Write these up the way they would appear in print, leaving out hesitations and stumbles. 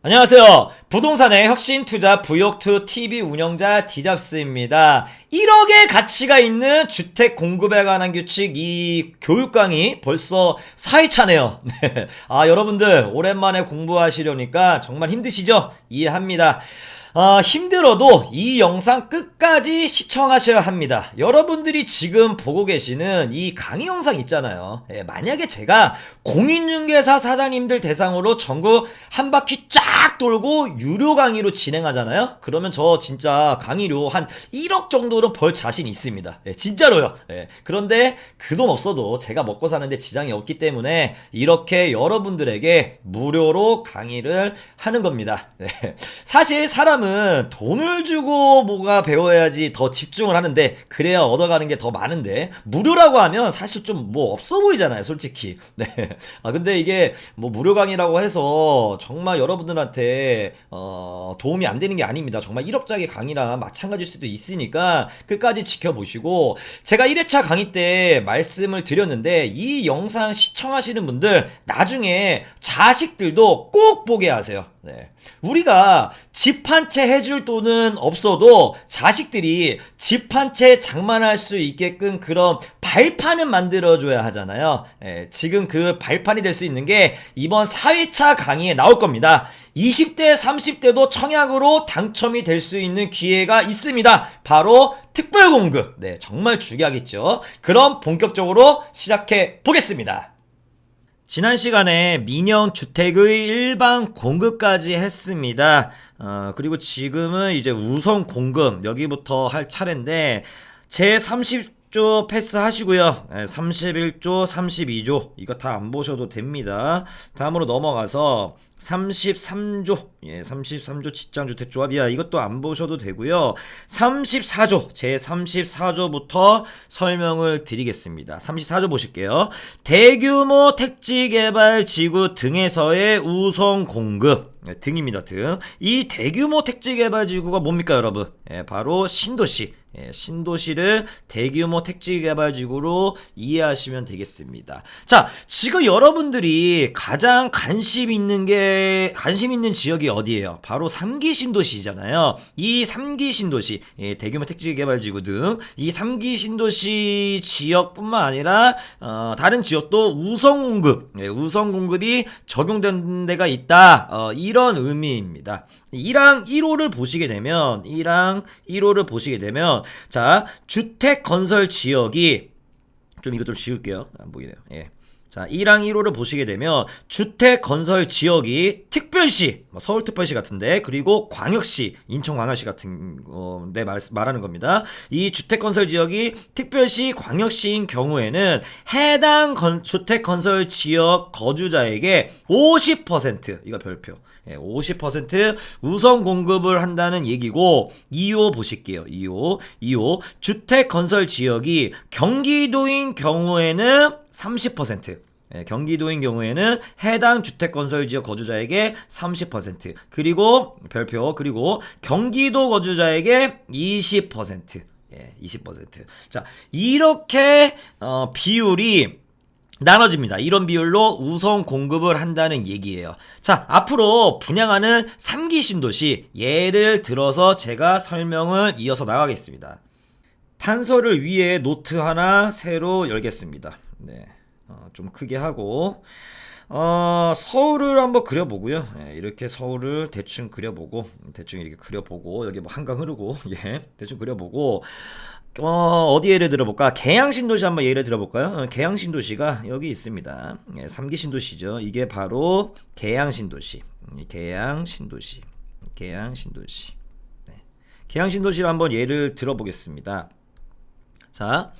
안녕하세요. 부동산의 혁신 투자 부욕투 TV 운영자 디잡스입니다. 1억의 가치가 있는 주택 공급에 관한 규칙 이 교육 강의 벌써 4회차네요. 네. 여러분들 오랜만에 공부하시려니까 정말 힘드시죠? 이해합니다. 힘들어도 이 영상 끝까지 시청하셔야 합니다. 여러분들이 지금 보고 계시는 이 강의 영상 있잖아요. 만약에 제가 공인중개사 사장님들 대상으로 전국 한 바퀴 쫙 돌고 유료 강의로 진행하잖아요. 그러면 저 진짜 강의료 한 1억 정도로 벌 자신 있습니다. 진짜로요. 그런데 그 돈 없어도 제가 먹고 사는데 지장이 없기 때문에 이렇게 여러분들에게 무료로 강의를 하는 겁니다. 사실 사람은 돈을 주고 뭐가 배워야지 더 집중을 하는데 그래야 얻어가는 게 더 많은데 무료라고 하면 사실 좀 뭐 없어 보이잖아요, 솔직히. 네. 근데 이게 뭐 무료 강의라고 해서 정말 여러분들한테 도움이 안 되는 게 아닙니다. 정말 1억짜리 강의랑 마찬가지일 수도 있으니까 끝까지 지켜보시고, 제가 1회차 강의 때 말씀을 드렸는데 이 영상 시청하시는 분들 나중에 자식들도 꼭 보게 하세요. 네. 우리가 집 한 채 해줄 돈은 없어도 자식들이 집 한 채 장만할 수 있게끔 그런 발판은 만들어줘야 하잖아요. 지금 그 발판이 될 수 있는 게 이번 4회차 강의에 나올 겁니다. 20대, 30대도 청약으로 당첨이 될 수 있는 기회가 있습니다. 바로 특별공급. 네, 정말 중요하겠죠. 그럼 본격적으로 시작해 보겠습니다. 지난 시간에 민영 주택의 일반 공급까지 했습니다. 그리고 지금은 이제 우선 공급 여기부터 할 차례인데 제 30조 패스하시고요. 31조, 32조 이거 다 안 보셔도 됩니다. 다음으로 넘어가서 33조, 33조 직장주택조합이야. 이것도 안 보셔도 되고요. 34조, 제 34조부터 설명을 드리겠습니다. 34조 보실게요. 대규모 택지개발지구 등에서의 우선 공급. 등입니다, 등. 이 대규모 택지개발지구가 뭡니까, 여러분? 바로 신도시. 신도시를 대규모 택지개발지구로 이해하시면 되겠습니다. 자, 지금 여러분들이 가장 관심 있는 지역이 어디예요? 바로 3기 신도시잖아요. 이 3기 신도시, 대규모 택지개발지구 등 이 3기 신도시 지역뿐만 아니라 다른 지역도 우선 공급이 적용된 데가 있다. 이런 의미입니다. 1항 1호를 보시게 되면 자, 주택 건설 지역이 이거 좀 지울게요. 안 보이네요. 자, 1항 1호를 보시게 되면 주택 건설 지역이 특별시, 서울특별시 같은데, 그리고 광역시, 인천광역시 같은 데 말하는 겁니다. 이 주택 건설 지역이 특별시, 광역시인 경우에는 해당 주택 건설 지역 거주자에게 50% 이거 별표. 50% 우선 공급을 한다는 얘기고, 2호 보실게요. 2호 주택 건설 지역이 경기도인 경우에는 30%. 경기도인 경우에는 해당 주택건설지역 거주자에게 30%, 그리고 별표, 그리고 경기도 거주자에게 20%. 20%. 자, 이렇게 비율이 나눠집니다. 이런 비율로 우선 공급을 한다는 얘기예요. 자, 앞으로 분양하는 3기 신도시 예를 들어서 제가 설명을 이어서 나가겠습니다. 판서를 위에 노트 하나 새로 열겠습니다. 네. 좀 크게 하고 서울을 한번 그려보고요. 이렇게 서울을 대충 그려보고, 대충 이렇게 그려보고, 여기 뭐 한강 흐르고, 대충 그려보고, 어디 예를 들어볼까? 계양신도시 한번 예를 들어볼까요? 계양신도시가 여기 있습니다. 3기 신도시죠. 이게 바로 계양신도시. 계양신도시. 네. 계양신도시를 한번 예를 들어보겠습니다. 자,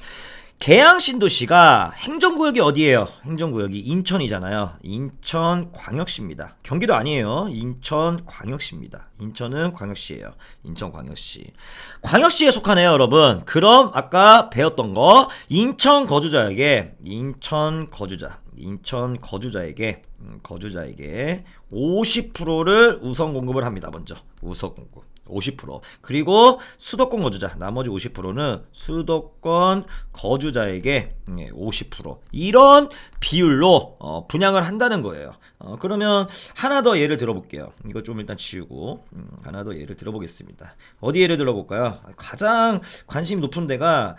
계양신도시가 행정구역이 어디예요? 행정구역이 인천이잖아요. 인천광역시입니다. 경기도 아니에요. 인천광역시입니다. 인천은 광역시예요. 인천광역시. 광역시에 속하네요, 여러분. 그럼 아까 배웠던 거 인천 거주자에게 거주자에게 50%를 우선 공급을 합니다. 먼저 우선 공급 50%. 그리고 수도권 거주자 나머지 50%는 수도권 거주자에게 50% 이런 비율로 분양을 한다는 거예요. 그러면 하나 더 예를 들어볼게요. 이거 좀 일단 지우고 하나 더 예를 들어보겠습니다. 어디 예를 들어볼까요? 가장 관심이 높은 데가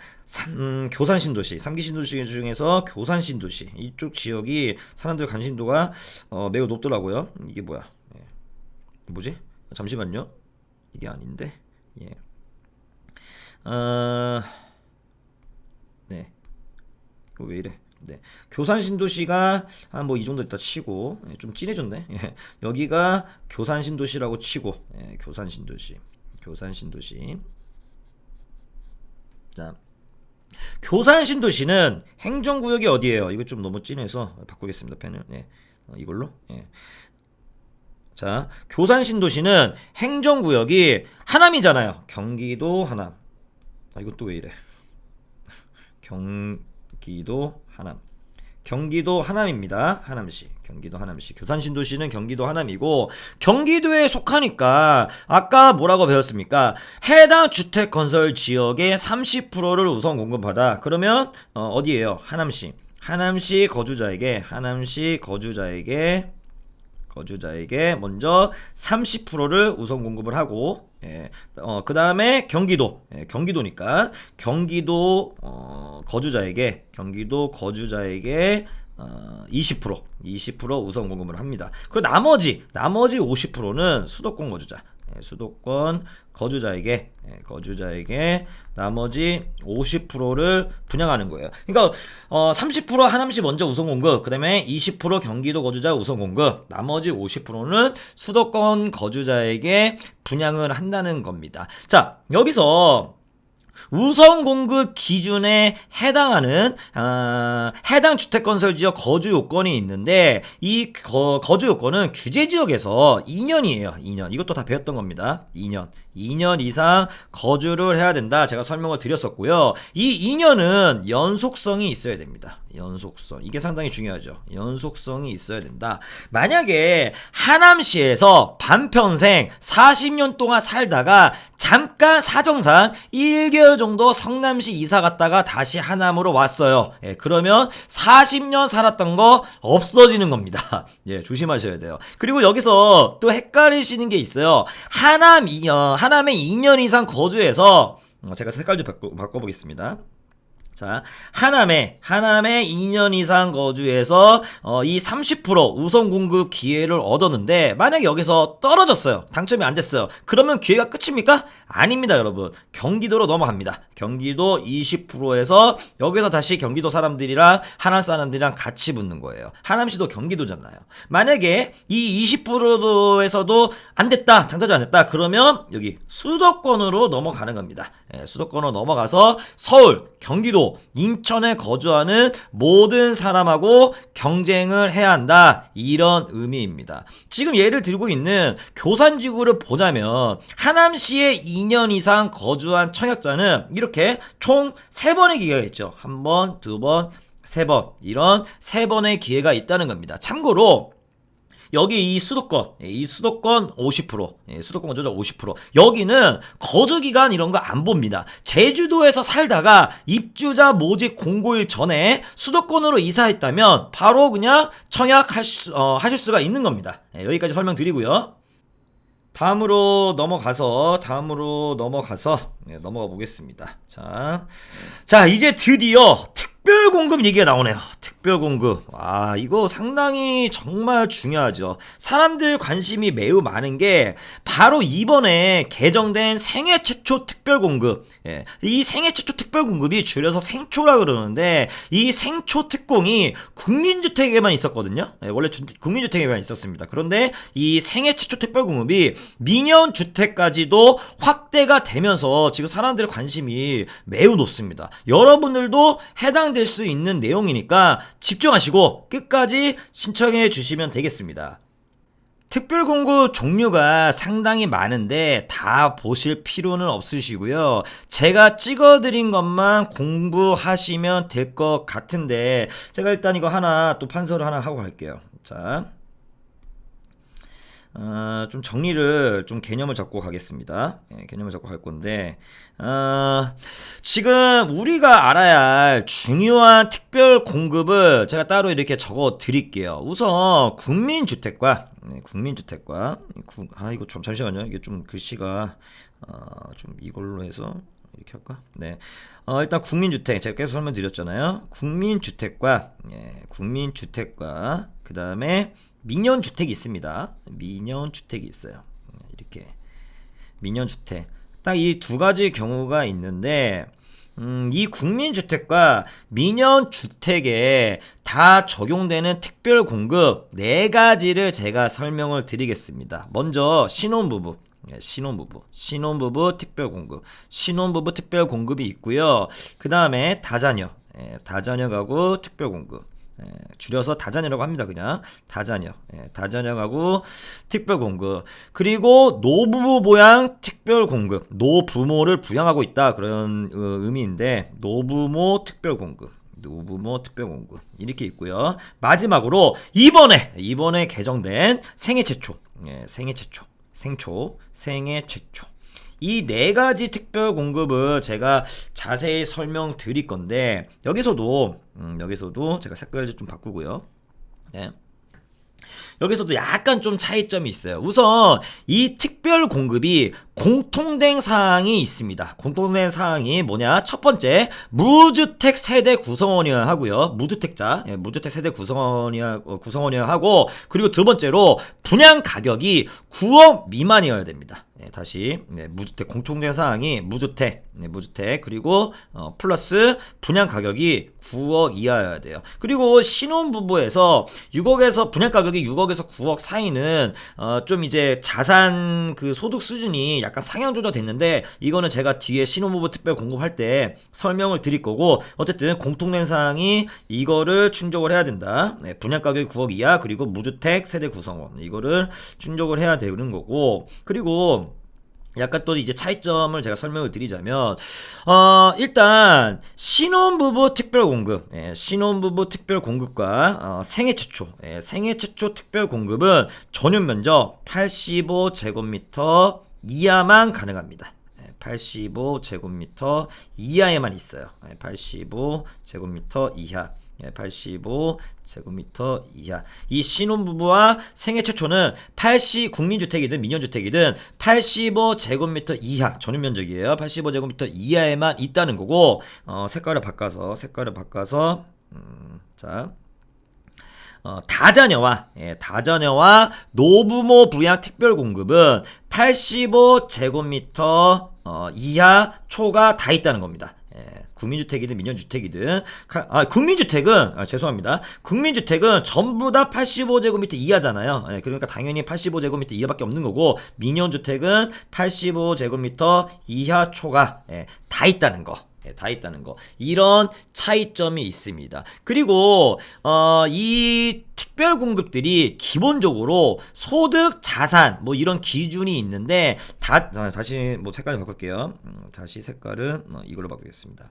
교산 신도시, 3기 신도시 중에서 교산 신도시 이쪽 지역이 사람들 관심도가 매우 높더라고요. 이게 뭐야? 뭐지? 잠시만요. 이게 아닌데, 예. 네. 이거 왜 이래? 네. 교산 신도시가 한 뭐 이 정도 있다 치고, 좀 진해졌네. 예. 여기가 교산 신도시라고 치고, 교산 신도시. 교산 신도시. 자. 교산 신도시는 행정구역이 어디예요? 이거 좀 너무 진해서 바꾸겠습니다. 펜을. 예. 이걸로. 예. 자, 교산 신도시는 행정구역이 하남이잖아요. 경기도 하남. 이것도 왜 이래? 경기도 하남. 경기도 하남입니다. 하남시. 경기도 하남시. 교산 신도시는 경기도 하남이고 경기도에 속하니까 아까 뭐라고 배웠습니까? 해당 주택 건설 지역의 30%를 우선 공급하다. 그러면 어디예요? 하남시. 하남시 거주자에게 먼저 30%를 우선 공급을 하고, 그 다음에 경기도니까 경기도 거주자에게 20% 우선 공급을 합니다. 그리고 나머지 50%는 수도권 거주자. 수도권 거주자에게 나머지 50%를 분양하는 거예요. 그러니까 30% 하남시 먼저 우선 공급, 그다음에 20% 경기도 거주자 우선 공급, 나머지 50%는 수도권 거주자에게 분양을 한다는 겁니다. 자, 여기서 우선 공급 기준에 해당하는 해당 주택건설지역 거주 요건이 있는데 이 거주 요건은 규제 지역에서 2년이에요. 2년. 이것도 다 배웠던 겁니다. 2년 이상 거주를 해야 된다. 제가 설명을 드렸었고요. 이 2년은 연속성이 있어야 됩니다. 연속성. 이게 상당히 중요하죠. 연속성이 있어야 된다. 만약에 하남시에서 반평생 40년 동안 살다가 잠깐 사정상 1개월 정도 성남시 이사 갔다가 다시 하남으로 왔어요. 그러면 40년 살았던 거 없어지는 겁니다. 조심하셔야 돼요. 그리고 여기서 또 헷갈리시는 게 있어요. 하남에 2년 이상 거주해서 제가 색깔 좀 바꿔보겠습니다. 자, 하남에 2년 이상 거주해서 이 30% 우선 공급 기회를 얻었는데 만약에 여기서 떨어졌어요. 당첨이 안 됐어요. 그러면 기회가 끝입니까? 아닙니다, 여러분. 경기도로 넘어갑니다. 경기도 20%에서 여기서 다시 경기도 사람들이랑 하남 사람들이랑 같이 붙는 거예요. 하남시도 경기도잖아요. 만약에 이 20%에서도 안 됐다, 당첨이 안 됐다, 그러면 여기 수도권으로 넘어가는 겁니다. 수도권으로 넘어가서 서울, 경기도, 인천에 거주하는 모든 사람하고 경쟁을 해야 한다. 이런 의미입니다. 지금 예를 들고 있는 교산지구를 보자면 하남시에 2년 이상 거주한 청약자는 이렇게 총 3번의 기회가 있죠. 1번, 2번, 3번. 이런 3번의 기회가 있다는 겁니다. 참고로 여기 이 수도권 50%, 수도권 거주자 50%. 여기는 거주기간 이런 거 안 봅니다. 제주도에서 살다가 입주자 모집 공고일 전에 수도권으로 이사했다면 바로 그냥 청약하실 수가 있는 겁니다. 여기까지 설명드리고요. 다음으로 넘어가서 넘어가 보겠습니다. 자, 이제 드디어 특별 공급 얘기가 나오네요. 특별 공급. 이거 상당히 정말 중요하죠. 사람들 관심이 매우 많은 게 바로 이번에 개정된 생애 최초 특별 공급. 이 생애 최초 특별 공급이 줄여서 생초라 그러는데 이 생초 특공이 국민주택에만 있었거든요. 원래 국민주택에만 있었습니다. 그런데 이 생애 최초 특별 공급이 민영주택까지도 확대가 되면서 지금 사람들의 관심이 매우 높습니다. 여러분들도 해당될 수 있는 내용이니까 집중하시고 끝까지 신청해 주시면 되겠습니다. 특별공급 종류가 상당히 많은데 다 보실 필요는 없으시고요. 제가 찍어드린 것만 공부하시면 될 것 같은데 제가 일단 이거 하나 또 판서를 하나 하고 갈게요. 자, 좀 정리를 좀 개념을 잡고 가겠습니다. 예, 개념을 잡고 갈 건데 지금 우리가 알아야 할 중요한 특별 공급을 제가 따로 이렇게 적어 드릴게요. 우선 국민주택과 이거 좀 잠시만요. 이게 좀 글씨가 좀 이걸로 해서 이렇게 할까? 네. 일단 국민주택 제가 계속 설명드렸잖아요. 국민주택과 그 다음에 민연주택이 있습니다. 민연주택이 있어요. 이렇게 민연주택 딱 이 두 가지 경우가 있는데 이 국민주택과 민연주택에 다 적용되는 특별공급 4가지를 제가 설명을 드리겠습니다. 먼저 신혼부부 특별공급 특별공급이 있고요. 그 다음에 다자녀 가구 특별공급 줄여서 다자녀라고 합니다. 그냥 다자녀 가구 특별공급, 그리고 노부모 부양 특별공급, 노부모를 부양하고 있다 그런 의미인데 노부모 특별공급 이렇게 있고요. 마지막으로 이번에 개정된 생애 최초 이 4가지 특별 공급을 제가 자세히 설명드릴 건데 여기서도 제가 색깔을 좀 바꾸고요. 네. 여기서도 약간 좀 차이점이 있어요. 우선 이 특별 공급이 공통된 사항이 있습니다. 공통된 사항이 뭐냐? 첫 번째, 무주택 세대 구성원이어야 하고요. 무주택 세대 구성원이어야 하고, 그리고 두 번째로 분양 가격이 9억 미만이어야 됩니다. 무주택 공통된 사항이 무주택 그리고 플러스 분양 가격이 9억 이하여야 돼요. 그리고 신혼부부에서 6억에서 분양 가격이 6억에서 9억 사이는 좀 이제 자산 그 소득 수준이 약간 상향 조정됐는데 이거는 제가 뒤에 신혼부부 특별 공급할 때 설명을 드릴 거고, 어쨌든 공통된 사항이 이거를 충족을 해야 된다. 분양 가격이 9억 이하 그리고 무주택 세대 구성원 이거를 충족을 해야 되는 거고, 그리고 약간 또 이제 차이점을 제가 설명을 드리자면 일단 신혼부부 특별공급과 생애 최초 특별공급은 전용 면적 85제곱미터 이하만 가능합니다. 85제곱미터 이하에만 있어요. 85제곱미터 이하. 85제곱미터 이하. 이 신혼부부와 생애 최초는 국민주택이든 민연주택이든 85제곱미터 이하 전용면적이에요. 85제곱미터 이하에만 있다는 거고, 색깔을 바꿔서 자, 다자녀와 노부모 부양 특별공급은 85제곱미터 이하 초가 다 있다는 겁니다. 국민주택이든 민연주택이든 국민주택은 전부 다 85제곱미터 이하잖아요. 그러니까 당연히 85제곱미터 이하밖에 없는 거고, 민연주택은 85제곱미터 이하 초가 다 있다는 거. 이런 차이점이 있습니다. 그리고 이 특별 공급들이 기본적으로 소득, 자산 뭐 이런 기준이 있는데 다시 색깔을 바꿀게요. 다시 색깔은 이걸로 바꾸겠습니다.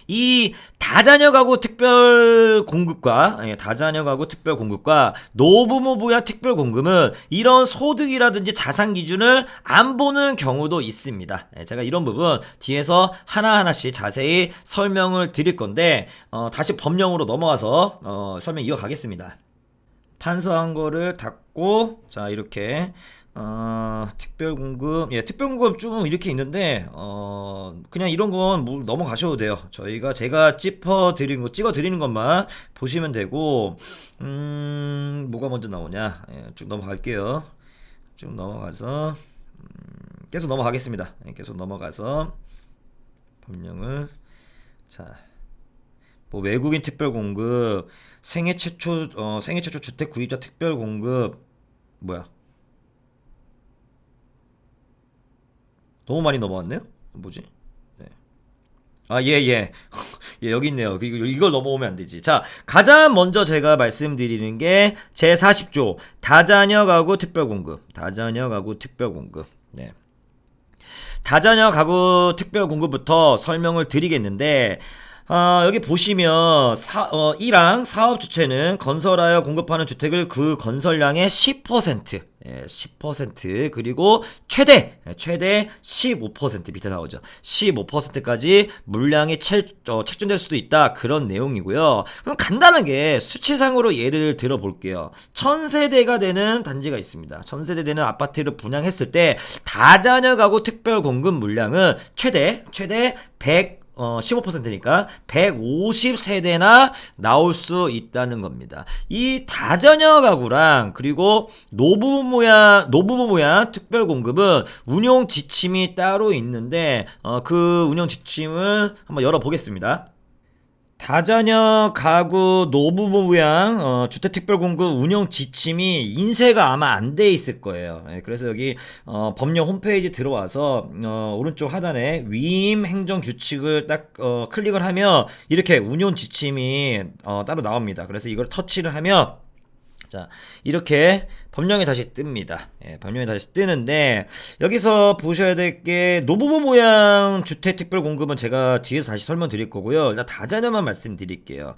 이 다자녀 가구 특별 공급과 노부모 부양 특별 공급은 이런 소득이라든지 자산 기준을 안 보는 경우도 있습니다. 제가 이런 부분 뒤에서 하나하나씩 자세히 설명을 드릴 건데 다시 법령으로 넘어가서 설명 이어가겠습니다. 판서한 거를 닫고, 자, 이렇게 특별공급, 특별공급 좀 이렇게 있는데, 그냥 이런 건 넘어가셔도 돼요. 제가 찍어 드리는 것만 보시면 되고, 뭐가 먼저 나오냐. 쭉 넘어갈게요. 쭉 넘어가서, 계속 넘어가겠습니다. 계속 넘어가서, 법령을, 자, 외국인 특별공급, 생애 최초 주택 구입자 특별공급, 너무 많이 넘어왔네요? 뭐지? 네. 예, 여기 있네요. 이걸 넘어오면 안 되지. 자, 가장 먼저 제가 말씀드리는 게 제40조 다자녀 가구 특별공급. 네. 다자녀 가구 특별공급부터 설명을 드리겠는데, 여기 보시면 1항 사업 주체는 건설하여 공급하는 주택을 그 건설량의 10%, 10% 그리고 최대 15% 밑에 나오죠. 15%까지 물량이 책정될 수도 있다. 그런 내용이고요. 그럼 간단하게 수치상으로 예를 들어 볼게요. 1000세대가 되는 단지가 있습니다. 1000세대 되는 아파트를 분양했을 때 다자녀 가구 특별 공급 물량은 최대 15%니까 150세대나 나올 수 있다는 겁니다. 이 다자녀 가구랑 그리고 노부부 모양 특별 공급은 운용 지침이 따로 있는데 그 운용 지침을 한번 열어보겠습니다. 다자녀 가구 노부부 부양 주택특별공급 운영 지침이 인쇄가 아마 안 돼 있을 거예요. 그래서 여기 법령 홈페이지 들어와서 오른쪽 하단에 위임 행정 규칙을 딱 클릭을 하면 이렇게 운영 지침이 따로 나옵니다. 그래서 이걸 터치를 하면 자, 이렇게 법령이 다시 뜹니다. 법령이 다시 뜨는데 여기서 보셔야 될 게 노부부 모양 주택 특별 공급은 제가 뒤에서 다시 설명드릴 거고요. 일단 다자녀만 말씀드릴게요.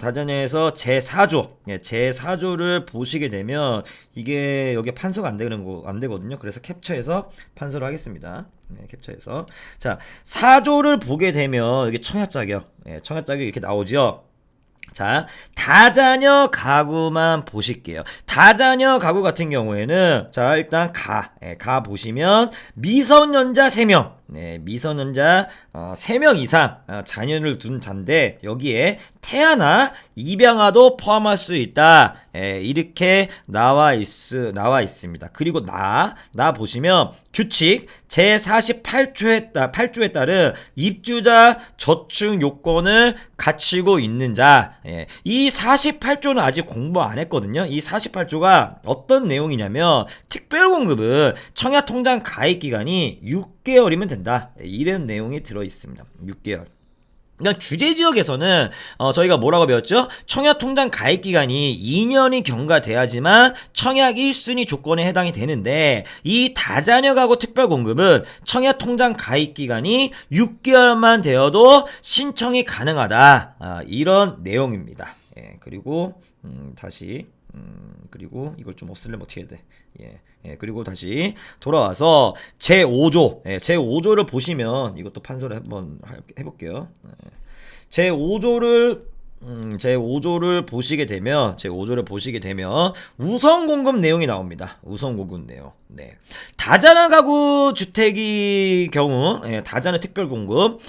다자녀에서 제4조, 제4조를 보시게 되면 이게 여기 판서가 안 되거든요. 그래서 캡처해서 판서를 하겠습니다. 캡처해서 자, 4조를 보게 되면 여기 청약자격, 청약자격이 이렇게 나오죠. 자, 다자녀 가구만 보실게요. 다자녀 가구 같은 경우에는 자, 일단 가 보시면 미성년자 3명. 미성년자 3명 이상 자녀를 둔 자인데 여기에 태아나 입양아도 포함할 수 있다. 이렇게 나와 있습니다. 그리고 나 보시면 규칙 제48조에 따른 입주자 저축 요건을 갖추고 있는 자. 이 48조는 아직 공부 안 했거든요. 이 48조가 어떤 내용이냐면 특별공급은 청약통장 가입 기간이 6개월이면 된다. 이런 내용이 들어 있습니다. 6개월. 그냥 규제지역에서는 저희가 뭐라고 배웠죠? 청약통장 가입기간이 2년이 경과돼야지만 청약 1순위 조건에 해당이 되는데 이 다자녀 가구 특별공급은 청약통장 가입기간이 6개월만 되어도 신청이 가능하다. 이런 내용입니다. 그리고 그리고 이걸 좀 없애려면 어떻게 해야 돼? 그리고 다시 돌아와서 제5조, 제5조를 보시면 이것도 판서를 한번 해볼게요. 제5조를 보시게 되면 우선 공급 내용이 나옵니다. 우선 공급 내용. 다자녀 가구 주택의 경우 다자녀 특별 공급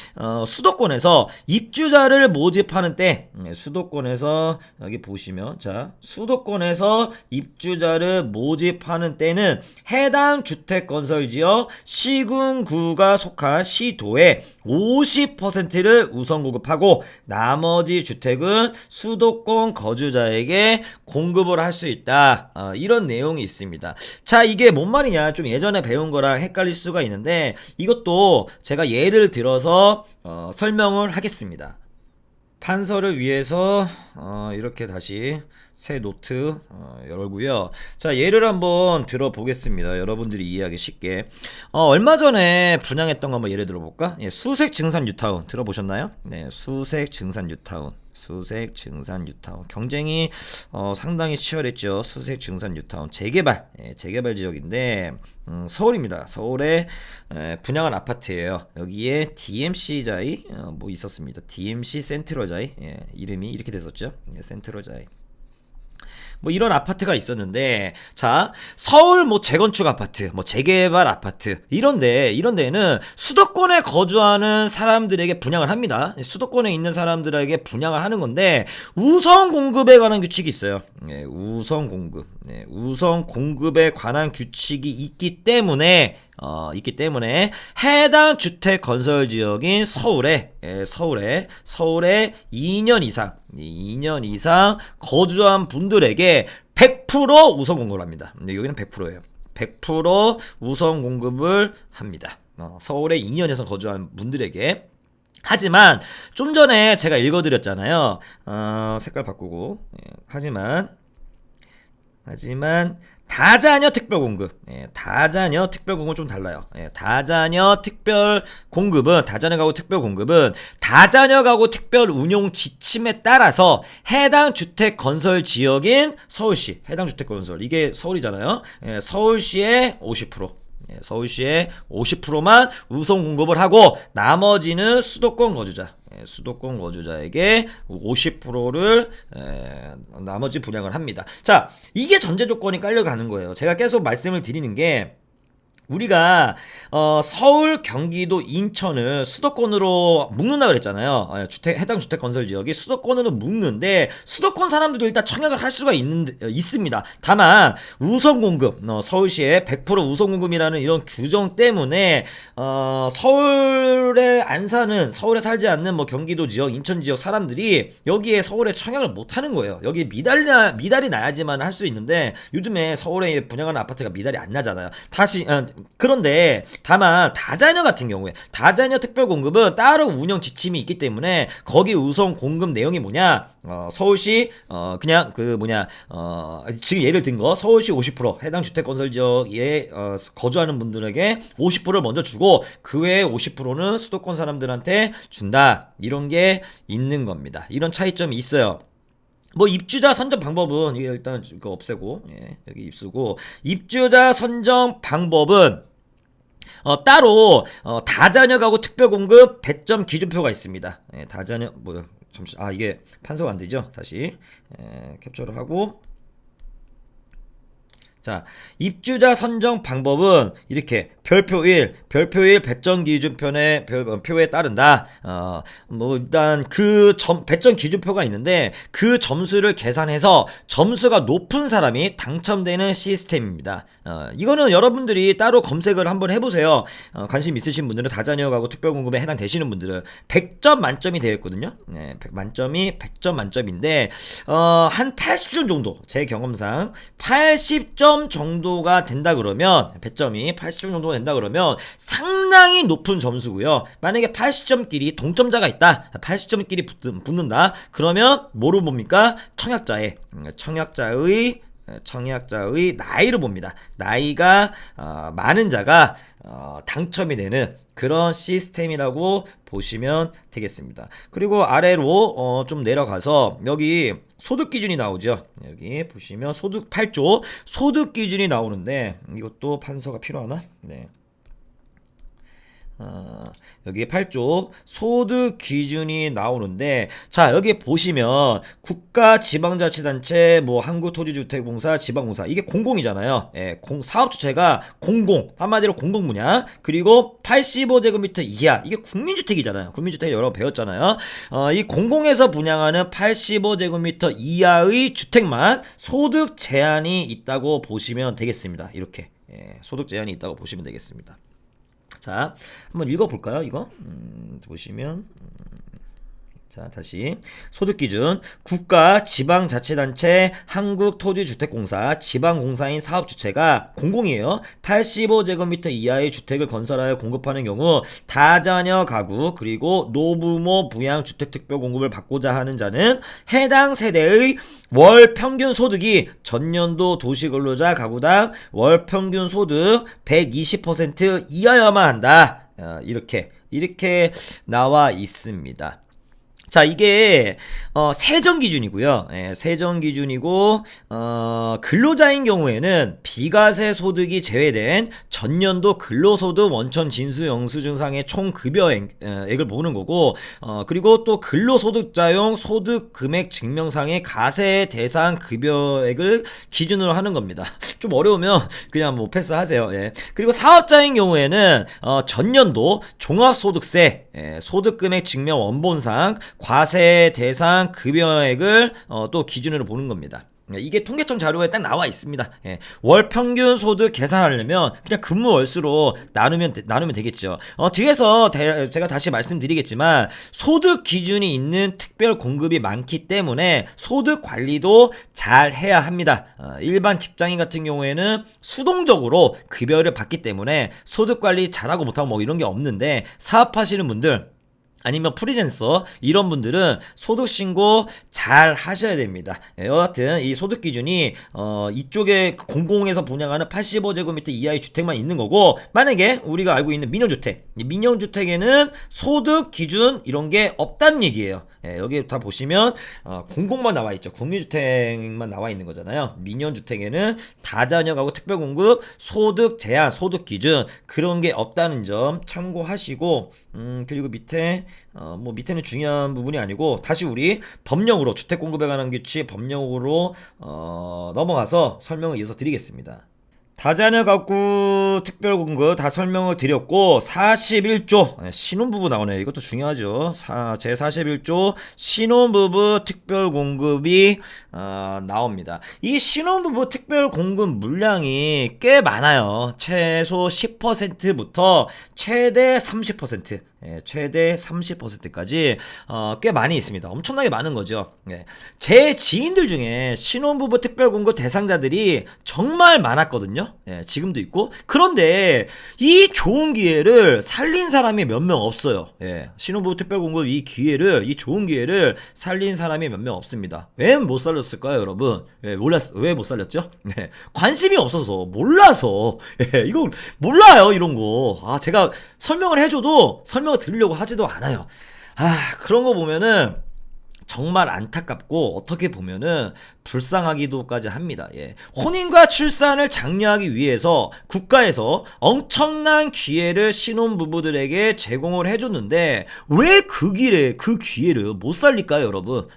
수도권에서 입주자를 모집하는 때 수도권에서 여기 보시면 자, 수도권에서 입주자를 모집하는 때는 해당 주택 건설 지역 시군구가 속한 시도의 50%를 우선 공급하고 나머지 주택은 수도권 거주자에게 공급을 할 수 있다. 이런 내용이 있습니다. 자, 이게 뭔 말이냐? 좀 예전에 배운 거랑 헷갈릴 수가 있는데 이것도 제가 예를 들어서 설명을 하겠습니다. 판서를 위해서 이렇게 다시 새 노트 열고요. 자, 예를 한번 들어보겠습니다. 여러분들이 이해하기 쉽게. 얼마 전에 분양했던 거 한번 예를 들어볼까? 수색 증산 뉴타운 들어보셨나요? 수색 증산 뉴타운. 경쟁이 상당히 치열했죠. 수색 증산 뉴타운 재개발 지역인데 서울입니다. 서울에 분양한 아파트예요. 여기에 DMC자이 뭐 있었습니다. DMC 센트럴자이 이름이 이렇게 됐었죠. 센트럴자이. 뭐 이런 아파트가 있었는데 자, 서울 뭐 재건축 아파트, 뭐 재개발 아파트 이런 데에는 수도권에 거주하는 사람들에게 분양을 합니다. 수도권에 있는 사람들에게 분양을 하는 건데 우선 공급에 관한 규칙이 있어요. 우선 공급에 관한 규칙이 있기 때문에 해당 주택 건설 지역인 서울에 2년 이상 거주한 분들에게 100% 우선 공급을 합니다. 근데 여기는 100%예요. 100% 우선 공급을 합니다. 서울에 2년 이상 거주한 분들에게. 하지만 좀 전에 제가 읽어드렸잖아요. 색깔 바꾸고. 하지만 다자녀 특별공급. 다자녀 특별공급은 좀 달라요. 다자녀 특별공급은, 다자녀 가구 특별공급은 다자녀 가구 특별운용 지침에 따라서 해당 주택 건설 지역인 서울시, 해당 주택 건설, 이게 서울이잖아요. 서울시의 50%. 서울시의 50%만 우선 공급을 하고 나머지는 수도권 거주자, 수도권 거주자에게 50%를 나머지 분양을 합니다. 자, 이게 전제 조건이 깔려가는 거예요. 제가 계속 말씀을 드리는 게, 우리가 서울, 경기도, 인천을 수도권으로 묶는다 그랬잖아요. 해당 주택 건설 지역이 수도권으로 묶는데 수도권 사람들도 일단 청약을 할 수가 있습니다. 다만 우선 공급, 서울시의 100% 우선 공급이라는 이런 규정 때문에 서울에 안 사는, 서울에 살지 않는 뭐 경기도 지역, 인천 지역 사람들이 여기에 서울에 청약을 못 하는 거예요. 여기 미달이 나야지만 할 수 있는데 요즘에 서울에 분양하는 아파트가 미달이 안 나잖아요. 그런데 다만 다자녀 같은 경우에, 다자녀 특별공급은 따로 운영 지침이 있기 때문에 거기 우선 공급 내용이 뭐냐, 서울시 그냥 지금 예를 든 거 서울시 50% 해당 주택 건설 지역에 거주하는 분들에게 50%를 먼저 주고 그 외에 50%는 수도권 사람들한테 준다, 이런 게 있는 겁니다. 이런 차이점이 있어요. 뭐 입주자 선정 방법은 이게 일단 이거 없애고, 여기 입수고, 입주자 선정 방법은 따로 다자녀 가구 특별공급 배점 기준표가 있습니다. 다자녀 이게 판서가 안 되죠. 다시 캡처를 하고, 자, 입주자 선정 방법은 이렇게 별표 1 배점 기준표의 표에 따른다. 일단 배점 기준표가 있는데 그 점수를 계산해서 점수가 높은 사람이 당첨되는 시스템입니다. 이거는 여러분들이 따로 검색을 한번 해보세요. 관심 있으신 분들은 다자녀 가구 특별공급에 해당되시는 분들은 100점 만점이 되어 있거든요. 만점이 100점 만점인데 한 80점 정도, 제 경험상 80점 정도가 된다 그러면, 배점이 80점 정도가 된다 그러면 상당히 높은 점수고요. 만약에 80점끼리 동점자가 있다, 80점끼리 붙는다 그러면 뭐로 봅니까? 청약자의 나이를 봅니다. 나이가 많은 자가 당첨이 되는 그런 시스템이라고 보시면 되겠습니다. 그리고 아래로 좀 내려가서 여기 소득 기준이 나오죠. 여기 보시면 소득 8조 소득 기준이 나오는데, 이것도 판서가 필요하나? 네. 여기 8조 소득 기준이 나오는데, 자, 여기 보시면 국가 지방자치단체, 뭐 한국토지주택공사, 지방공사, 이게 공공이잖아요. 사업주체가 공공, 한마디로 공공분야, 그리고 85제곱미터 이하, 이게 국민주택이잖아요. 국민주택 여러 번 배웠잖아요. 이 공공에서 분양하는 85제곱미터 이하의 주택만 소득 제한이 있다고 보시면 되겠습니다. 이렇게 소득 제한이 있다고 보시면 되겠습니다. 자, 한번 읽어볼까요? 이거 보시면, 자, 다시 소득기준 국가 지방자치단체 한국토지주택공사 지방공사인 사업주체가 공공이에요. 85제곱미터 이하의 주택을 건설하여 공급하는 경우 다자녀 가구 그리고 노부모 부양 주택특별공급을 받고자 하는 자는 해당 세대의 월 평균 소득이 전년도 도시근로자 가구당 월 평균 소득 120% 이하여야만 한다. 이렇게 나와 있습니다. 자, 이게 세전 기준이고요. 세전 기준이고, 근로자인 경우에는 비과세 소득이 제외된 전년도 근로소득 원천 진수 영수증상의 총 급여액을 보는 거고, 그리고 또 근로소득자용 소득 금액 증명상의 가세 대상 급여액을 기준으로 하는 겁니다. 좀 어려우면 그냥 뭐 패스하세요. 그리고 사업자인 경우에는 전년도 종합소득세 소득금액 증명 원본상 과세 대상 급여액을 또 기준으로 보는 겁니다. 이게 통계청 자료에 딱 나와 있습니다. 월 평균 소득 계산하려면 그냥 근무 월수로 나누면 되겠죠. 뒤에서 제가 다시 말씀드리겠지만 소득 기준이 있는 특별 공급이 많기 때문에 소득 관리도 잘 해야 합니다. 일반 직장인 같은 경우에는 수동적으로 급여를 받기 때문에 소득 관리 잘하고 못하고 뭐 이런 게 없는데, 사업하시는 분들 아니면 프리랜서 이런 분들은 소득 신고 잘 하셔야 됩니다. 여하튼 이 소득 기준이 이쪽에 공공에서 분양하는 85제곱미터 이하의 주택만 있는 거고, 만약에 우리가 알고 있는 민영주택, 이 민영주택에는 소득 기준 이런 게 없다는 얘기예요. 여기 다 보시면 공공만 나와 있죠. 국민주택만 나와 있는 거잖아요. 민영주택에는 다자녀 가구 특별공급 소득 제한, 소득 기준 그런 게 없다는 점 참고하시고, 그리고 밑에 뭐 밑에는 중요한 부분이 아니고, 다시 우리 법령으로 주택공급에 관한 규칙 법령으로 넘어가서 설명을 이어서 드리겠습니다. 다자녀 가구 특별공급 다 설명을 드렸고, 41조 신혼부부 나오네요. 이것도 중요하죠. 제 41조 신혼부부 특별공급이 나옵니다. 이 신혼부부 특별공급 물량이 꽤 많아요. 최소 10%부터 최대 30%, 최대 30%까지 꽤 많이 있습니다. 엄청나게 많은 거죠. 제 지인들 중에 신혼부부 특별공급 대상자들이 정말 많았거든요. 지금도 있고. 그런데 이 좋은 기회를 살린 사람이 몇 명 없어요. 신혼부부 특별공급 이 좋은 기회를 살린 사람이 몇 명 없습니다. 왜 못 살렸을까요, 여러분? 왜 못 살렸죠? 관심이 없어서, 몰라서. 이거 몰라요, 이런 거. 제가 설명을 해줘도 설명을 들으려고 하지도 않아요. 그런 거 보면은 정말 안타깝고, 어떻게 보면은 불쌍하기도까지 합니다. 혼인과 출산을 장려하기 위해서 국가에서 엄청난 기회를 신혼부부들에게 제공을 해줬는데 왜 그 기회를 못 살릴까요, 여러분?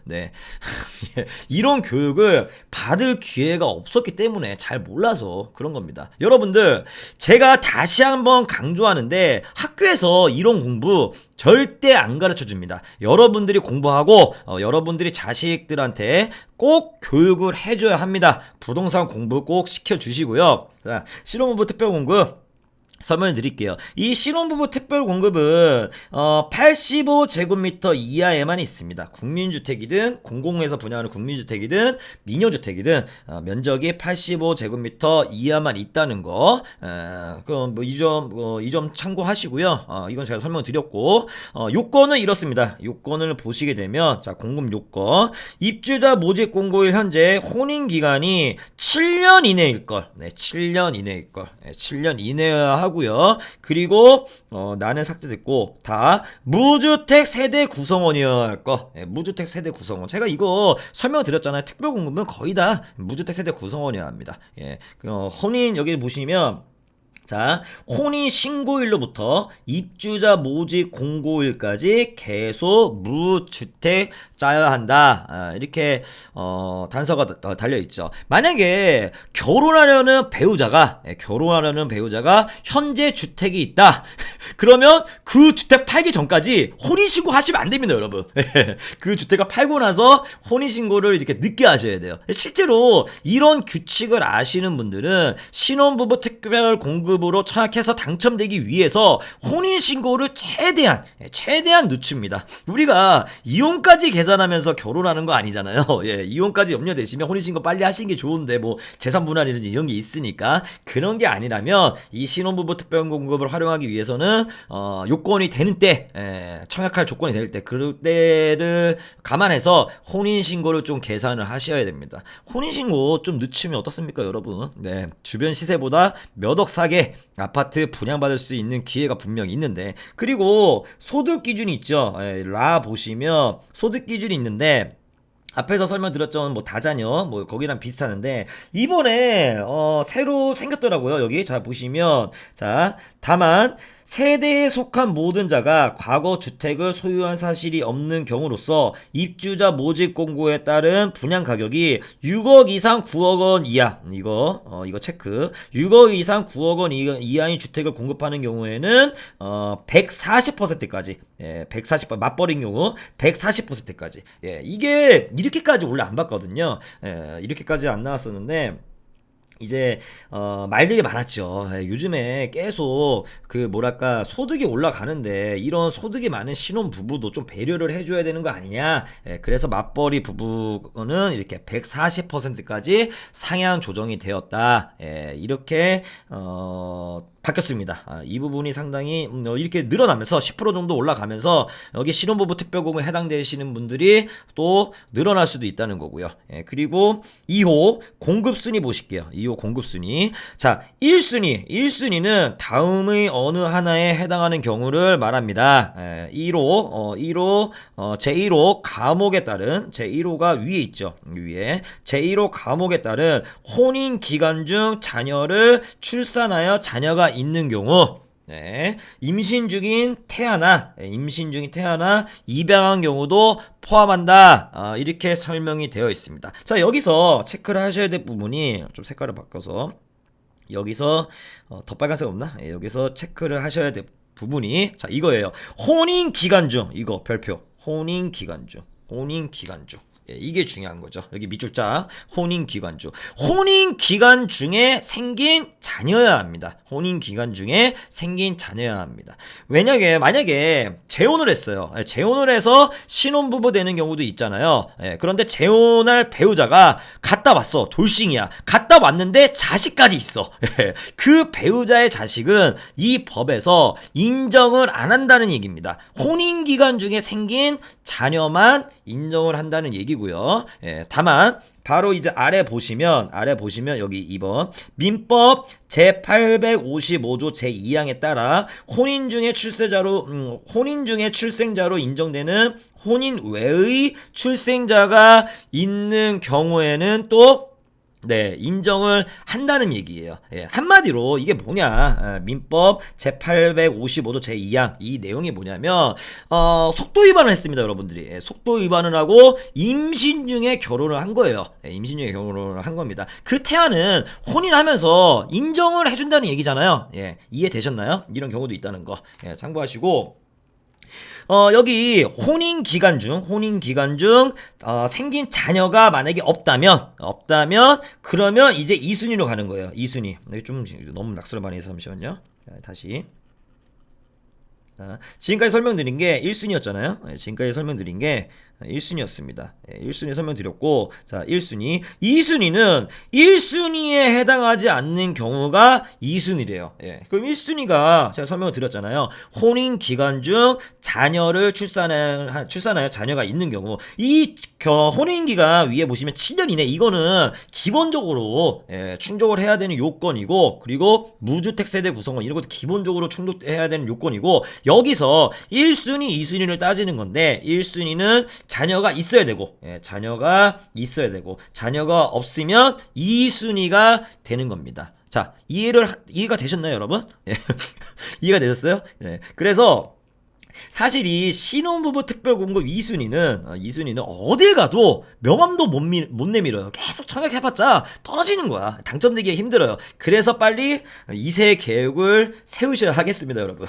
이런 교육을 받을 기회가 없었기 때문에 잘 몰라서 그런 겁니다. 여러분들, 제가 다시 한번 강조하는데, 학교에서 이런 공부 절대 안 가르쳐 줍니다. 여러분들이 공부하고 여러분들이 자식들한테 꼭 교육을 해줘야 합니다. 부동산 공부 꼭 시켜주시고요. 자, 신혼부부 특별공급 설명을 드릴게요. 이 신혼부부 특별공급은 85제곱미터 이하에만 있습니다. 국민주택이든 공공에서 분양하는 국민주택이든 민영주택이든 면적이 85제곱미터 이하만 있다는 거, 그럼 뭐 이 점 참고하시고요. 이건 제가 설명을 드렸고, 요건은 이렇습니다. 요건을 보시게 되면, 자, 공급 요건, 입주자 모집 공고일 현재 혼인기간이 7년 이내일 걸. 7년 이내일 걸. 7년 이내야 하고, 그리고 나는 삭제됐고, 다 무주택 세대 구성원이어야 할 거. 무주택 세대 구성원. 제가 이거 설명드렸잖아요. 특별공급은 거의 다 무주택 세대 구성원이어야 합니다. 혼인 여기 보시면, 자, 혼인 신고일로부터 입주자 모집 공고일까지 계속 무주택 짜야 한다. 이렇게 단서가 달려 있죠. 만약에 결혼하려는 배우자가 현재 주택이 있다. 그러면 그 주택 팔기 전까지 혼인 신고 하시면 안 됩니다, 여러분. 그 주택을 팔고 나서 혼인 신고를 이렇게 늦게 하셔야 돼요. 실제로 이런 규칙을 아시는 분들은 신혼부부 특별 공급으로 청약해서 당첨되기 위해서 혼인신고를 최대한 늦춥니다. 우리가 이혼까지 계산하면서 결혼하는 거 아니잖아요. 이혼까지 염려되시면 혼인신고 빨리 하시는 게 좋은데, 뭐 재산분할이라든지 이런 게 있으니까. 그런 게 아니라면 이 신혼부부 특별공급을 활용하기 위해서는 요건이 되는 때, 청약할 조건이 될 때, 그때를 감안해서 혼인신고를 좀 계산을 하셔야 됩니다. 혼인신고 좀 늦추면 어떻습니까, 여러분? 주변 시세보다 몇 억 사게 아파트 분양받을 수 있는 기회가 분명히 있는데, 그리고 소득 기준이 있죠. 보시면 소득 기준이 있는데, 앞에서 설명드렸던 뭐 다자녀 뭐 거기랑 비슷하는데, 이번에 새로 생겼더라고요. 여기 자 보시면, 자, 다만 세대에 속한 모든 자가 과거 주택을 소유한 사실이 없는 경우로서 입주자 모집 공고에 따른 분양 가격이 6억 이상 9억 원 이하, 이거 체크. 6억 이상 9억 원 이하인 주택을 공급하는 경우에는 140%까지, 140% 맞벌이인 경우 140%까지. 이게 이렇게까지 원래 안 봤거든요. 이렇게까지 안 나왔었는데, 이제 말들이 많았죠. 요즘에 계속 소득이 올라가는데, 이런 소득이 많은 신혼 부부도 좀 배려를 해줘야 되는 거 아니냐. 그래서 맞벌이 부부는 이렇게 140%까지 상향 조정이 되었다. 이렇게 바뀌었습니다. 이 부분이 상당히 이렇게 늘어나면서 10% 정도 올라가면서 여기 신혼부부 특별공고에 해당되시는 분들이 또 늘어날 수도 있다는 거고요. 예, 그리고 2호 공급순위 보실게요. 2호 공급순위. 자, 1순위는 다음의 어느 하나에 해당하는 경우를 말합니다. 1호 제1호 감옥에 따른 제1호가 위에 있죠. 위에 제1호 감옥에 따른 혼인 기간 중 자녀를 출산하여 자녀가 있는 경우, 네, 임신 중인 태아나 입양한 경우도 포함한다. 이렇게 설명이 되어 있습니다. 자, 여기서 체크를 하셔야 될 부분이 좀 색깔을 바꿔서 여기서 더 빨간색 없나? 예, 여기서 체크를 하셔야 될 부분이 자 이거예요. 혼인 기간 중 이거 별표 혼인 기간 중 예, 이게 중요한 거죠. 여기 밑줄자 혼인 기간 중에 생긴 자녀여야 합니다. 혼인 기간 중에 생긴 자녀여야 합니다. 왜냐게 만약에 재혼을 했어요. 예, 재혼을 해서 신혼부부 되는 경우도 있잖아요. 예, 그런데 재혼할 배우자가 갔다 왔어. 돌싱이야. 갔다 왔는데 자식까지 있어. 예, 그 배우자의 자식은 이 법에서 인정을 안 한다는 얘기입니다. 혼인 기간 중에 생긴 자녀만 인정을 한다는 얘기고요. 예, 다만 바로 이제 아래 보시면 여기 2번 민법 제855조 제2항에 따라 혼인 중에 출생자로 인정되는 혼인 외의 출생자가 있는 경우에는 또 네, 인정을 한다는 얘기예요. 예, 한마디로 이게 뭐냐? 민법 제855조 제2항 이 내용이 뭐냐면 속도 위반을 했습니다, 여러분들이. 예, 속도 위반을 하고 임신 중에 결혼을 한 거예요. 예, 임신 중에 결혼을 한 겁니다. 그 태아는 혼인하면서 인정을 해준다는 얘기잖아요. 예, 이해되셨나요? 이런 경우도 있다는 거. 예, 참고하시고. 여기 혼인 기간 중 생긴 자녀가 만약에 없다면 그러면 이제 2순위로 가는 거예요. 2순위. 여기 좀 너무 낙서를 많이 해서 잠시만요. 다시. 지금까지 설명드린 게 1순위였잖아요. 지금까지 설명드린 게 1순위였습니다. 1순위 설명드렸고, 자, 1순위. 2순위는 1순위에 해당하지 않는 경우가 2순위래요. 예. 그럼 1순위가 제가 설명을 드렸잖아요. 혼인 기간 중 자녀를 출산하여 자녀가 있는 경우. 이 혼인 기간 위에 보시면 7년 이내 이거는 기본적으로 충족을 해야 되는 요건이고, 그리고 무주택 세대 구성원 이런 것도 기본적으로 충족해야 되는 요건이고, 여기서 1순위, 2순위를 따지는 건데 1순위는 자녀가 있어야 되고 자녀가 없으면 2순위가 되는 겁니다. 자, 이해가 되셨나요, 여러분? 이해가 되셨어요? 네. 그래서 사실 이 신혼부부 특별공고 2순위는 어딜 가도 명함도 못 내밀어요. 계속 청약해봤자 떨어지는 거야. 당첨되기가 힘들어요. 그래서 빨리 2세 계획을 세우셔야 하겠습니다, 여러분.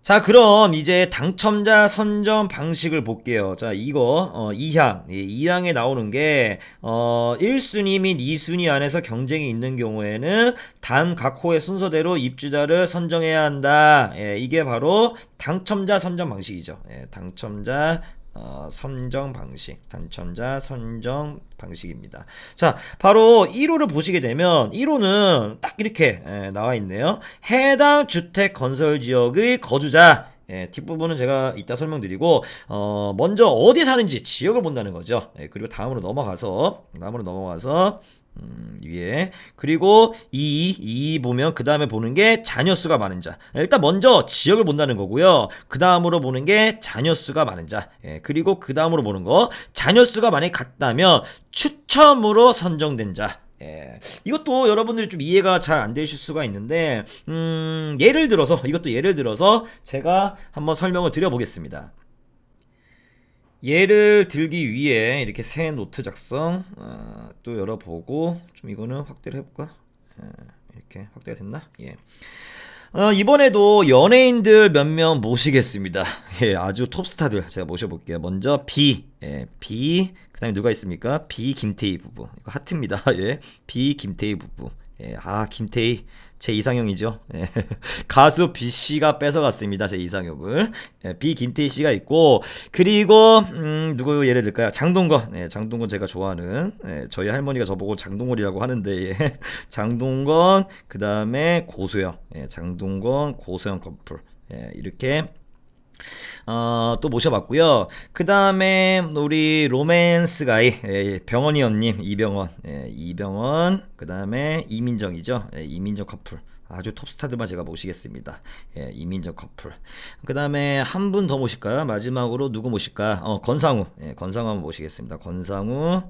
자, 그럼 이제 당첨자 선정 방식을 볼게요. 자, 이거 2항에 나오는 게 1순위 및 2순위 안에서 경쟁이 있는 경우에는 다음 각 호의 순서대로 입주자를 선정해야 한다. 예, 이게 바로 당첨자 선정 방식이죠. 예, 당첨자 선정 방식입니다. 자, 바로 1호를 보시게 되면 1호는 딱 이렇게 나와 있네요. 해당 주택 건설 지역의 거주자. 예, 뒷부분은 제가 이따 설명드리고 먼저 어디 사는지 지역을 본다는 거죠. 예, 그리고 다음으로 넘어가서 위에 그리고 2 보면 그 다음에 보는 게 자녀 수가 많은 자. 일단 먼저 지역을 본다는 거고요. 그 다음으로 보는 게 자녀 수가 많은 자. 예, 그리고 그 다음으로 보는 거 자녀 수가 만약에 같다면 추첨으로 선정된 자. 예, 이것도 여러분들이 좀 이해가 잘 안 되실 수가 있는데 예를 들어서 제가 한번 설명을 드려보겠습니다. 예를 들기 위해 이렇게 새 노트 작성 또 열어보고 좀 이거는 확대를 해볼까? 이렇게 확대가 됐나? 예. 이번에도 연예인들 몇 명 모시겠습니다. 예, 아주 톱스타들 제가 모셔볼게요. 먼저 B, 그 다음에 누가 있습니까? B 김태희 부부. 이거 하트입니다. 예, B 김태희 부부. 예, 김태희 제 이상형이죠. 예. 가수 B씨가 뺏어갔습니다. 제 이상형을. 예, B 김태희씨가 있고, 그리고 누구 예를 들까요? 장동건. 예, 장동건 제가 좋아하는, 예, 저희 할머니가 저보고 장동건이라고 하는데, 예. 장동건, 그 다음에 고소영. 예, 장동건 고소영 커플. 예, 이렇게 또 모셔봤고요. 그 다음에 우리 로맨스 가이, 예, 병원이 형님, 이병헌, 예, 이병헌, 그 다음에 이민정이죠. 예, 이민정 커플. 아주 톱스타들만 제가 모시겠습니다. 예, 이민정 커플. 그 다음에 한 분 더 모실까요? 마지막으로 누구 모실까? 권상우. 예, 권상우 한번 모시겠습니다. 권상우,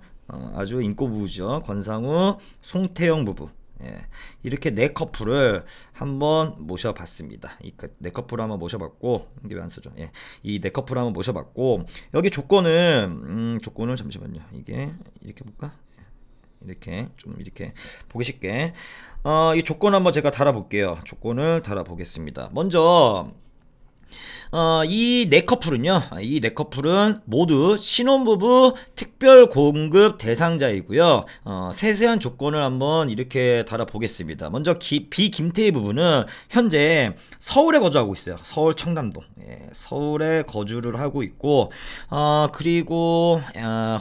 아주 인고 부부죠. 권상우, 송태영 부부. 예, 이렇게 네 커플을 한번 모셔봤습니다. 이 네 커플 한번 모셔봤고, 이게 왜 안 쓰죠? 예, 이 네 커플 한번 모셔봤고, 여기 조건을 잠시만요. 이게 이렇게 볼까? 이렇게 좀 이렇게 보기 쉽게 이 조건 한번 제가 달아볼게요. 조건을 달아보겠습니다. 먼저 이 네 커플은요. 이 네 커플은 모두 신혼부부 특별 공급 대상자이고요. 세세한 조건을 한번 이렇게 달아보겠습니다. 먼저 B 김태희 부부는 현재 서울에 거주하고 있어요. 서울 청담동. 예, 서울에 거주를 하고 있고, 그리고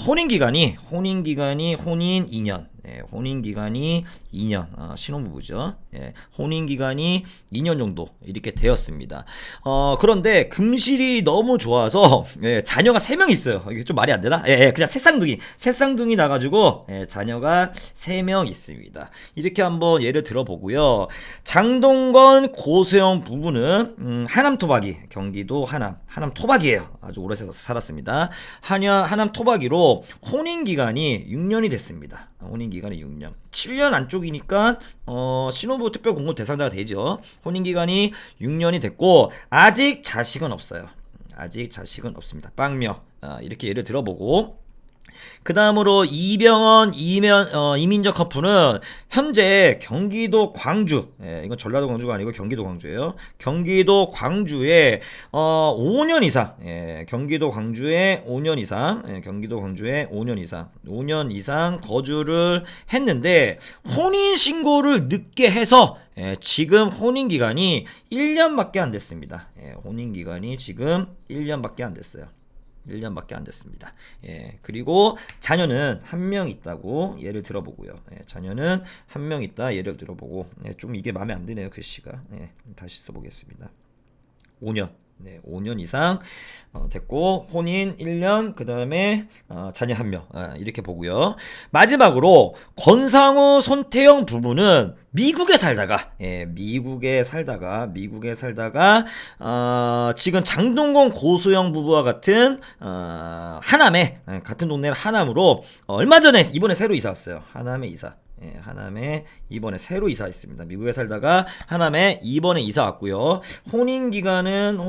혼인기간이 혼인 2년. 예, 혼인기간이 2년, 신혼부부죠. 예, 혼인기간이 2년 정도 이렇게 되었습니다. 그런데 금실이 너무 좋아서, 예, 자녀가 3명 있어요. 이게 좀 말이 안 되나? 예, 예, 그냥 새쌍둥이 나가지고, 예, 자녀가 3명 있습니다. 이렇게 한번 예를 들어보고요. 장동건 고소영 부부는, 하남 토박이, 경기도 하남 토박이에요. 아주 오래 살았습니다. 하남 토박이로 혼인기간이 6년이 됐습니다. 혼인기간이 6년. 7년 안쪽이니까 신혼부부 특별 공급 대상자가 되죠. 혼인기간이 6년이 됐고 아직 자식은 없어요. 아직 자식은 없습니다. 빵명. 이렇게 예를 들어보고, 그 다음으로 이병헌, 이민정 커플은 현재 경기도 광주, 예, 이건 전라도 광주가 아니고 경기도 광주예요. 경기도 광주에 5년 이상, 예, 경기도 광주에 5년 이상, 예, 경기도 광주에 5년 이상 거주를 했는데 혼인 신고를 늦게 해서, 예, 지금 혼인 기간이 1년밖에 안 됐습니다. 예, 혼인 기간이 지금 1년밖에 안 됐어요. 1년밖에 안 됐습니다. 예, 그리고 자녀는 한 명 있다고 예를 들어보고요. 예, 자녀는 한 명 있다 예를 들어보고, 예, 좀 이게 마음에 안 드네요, 글씨가. 예, 다시 써보겠습니다. 5년. 네, 5년 이상 됐고 혼인 1년, 그 다음에 자녀 1명, 이렇게 보고요. 마지막으로 권상우 손태영 부부는 미국에 살다가 지금 장동건 고소영 부부와 같은 하남에, 같은 동네 하남으로 얼마 전에 이번에 새로 이사 왔어요. 하남에 이번에 새로 이사했습니다. 미국에 살다가 하남에 이번에 이사 왔고요. 혼인기간은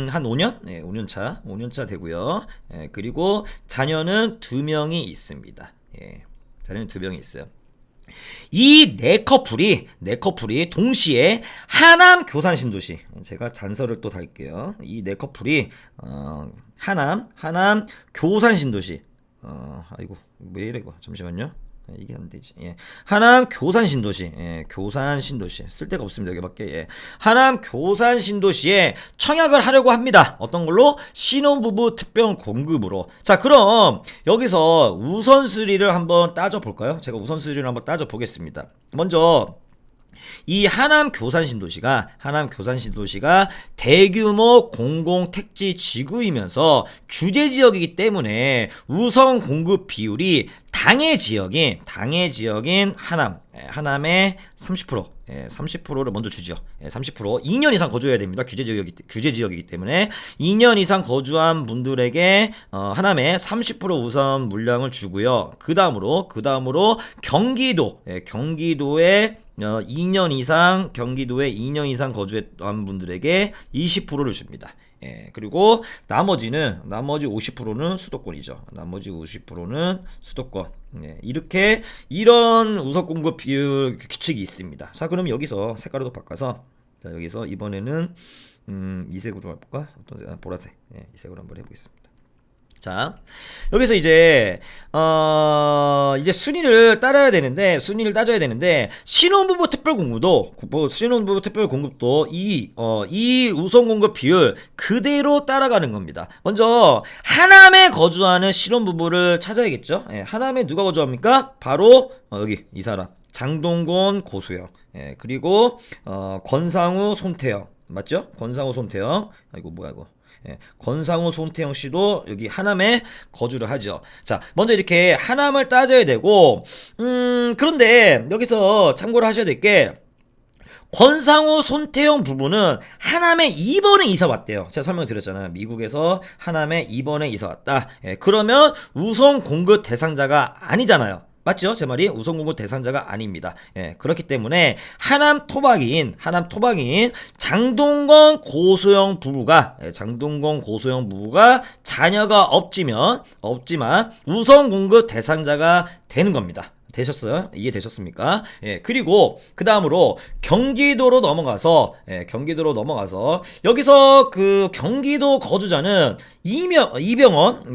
한 5년? 네, 5년차 되고요. 예, 그리고 자녀는 2명이 있습니다. 예, 자녀는 2명이 있어요. 이 네 커플이 동시에 하남 교산 신도시, 제가 잔서를 또 달게요. 이 네 커플이 하남 교산 신도시, 아이고 왜 이래 이거, 잠시만요. 이게 안 되지. 예. 하남 교산 신도시, 예, 교산 신도시 쓸 데가 없습니다. 여기밖에. 예. 하남 교산 신도시에 청약을 하려고 합니다. 어떤 걸로? 신혼부부 특별 공급으로. 자, 그럼 여기서 우선순위를 한번 따져 볼까요? 제가 우선순위를 한번 따져 보겠습니다. 먼저 이 하남 교산 신도시가 대규모 공공택지 지구이면서 규제 지역이기 때문에 우선 공급 비율이 당해 지역인 하남의 30%, 30%를 먼저 주죠. 30%. 2년 이상 거주해야 됩니다. 규제 지역이기 때문에 2년 이상 거주한 분들에게 하남에 30% 우선 물량을 주고요. 그 다음으로 경기도에 2년 이상 거주한 분들에게 20%를 줍니다. 예, 그리고 나머지 50%는 수도권이죠. 나머지 50%는 수도권. 예, 이런 우선 공급 비율 규칙이 있습니다. 자, 그럼 여기서 색깔을 또 바꿔서, 자, 여기서 이번에는 이 색으로 해볼까? 보라색. 예, 이 색으로 한번 해보겠습니다. 자, 여기서 이제 순위를 따라야 되는데, 순위를 따져야 되는데, 신혼부부 특별공급도, 신혼부부 특별공급도 이 우선공급 비율 그대로 따라가는 겁니다. 먼저, 하남에 거주하는 신혼부부를 찾아야겠죠? 예, 하남에 누가 거주합니까? 바로, 여기, 이 사람. 장동건, 고소영. 예, 그리고, 권상우, 손태영. 맞죠? 권상우, 손태영. 아이고, 뭐야, 이거. 예, 권상우 손태영 씨도 여기 하남에 거주를 하죠. 자, 먼저 이렇게 하남을 따져야 되고, 그런데 여기서 참고를 하셔야 될 게, 권상우 손태영 부부는 하남에 이번에 이사 왔대요. 제가 설명드렸잖아요. 미국에서 하남에 이번에 이사 왔다. 예, 그러면 우선 공급 대상자가 아니잖아요. 맞죠? 제 말이 우선 공급 대상자가 아닙니다. 예, 그렇기 때문에 하남 토박이인 장동건 고소영 부부가 자녀가 없지만 우선 공급 대상자가 되는 겁니다. 되셨어요? 이해되셨습니까? 예, 그리고 그 다음으로 경기도로 넘어가서 여기서 그 경기도 거주자는 이병헌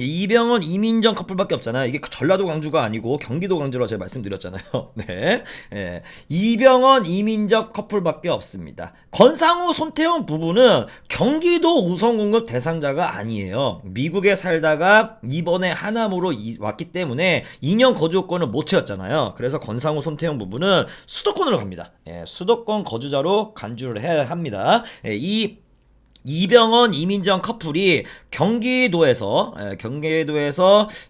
이민정 커플밖에 없잖아요. 이게 전라도 광주가 아니고 경기도 광주로 제가 말씀드렸잖아요. 네, 예, 이병헌 이민정 커플밖에 없습니다. 권상우 손태영 부부는 경기도 우선 공급 대상자가 아니에요. 미국에 살다가 이번에 하남으로 왔기 때문에 2년 거주권을 못 채웠잖아요. 그래서 권상우 손태영 부부는 수도권으로 갑니다. 예, 수도권 거주자로 간주를 해야 합니다. 예, 이병헌 이민정 커플이 경기도에서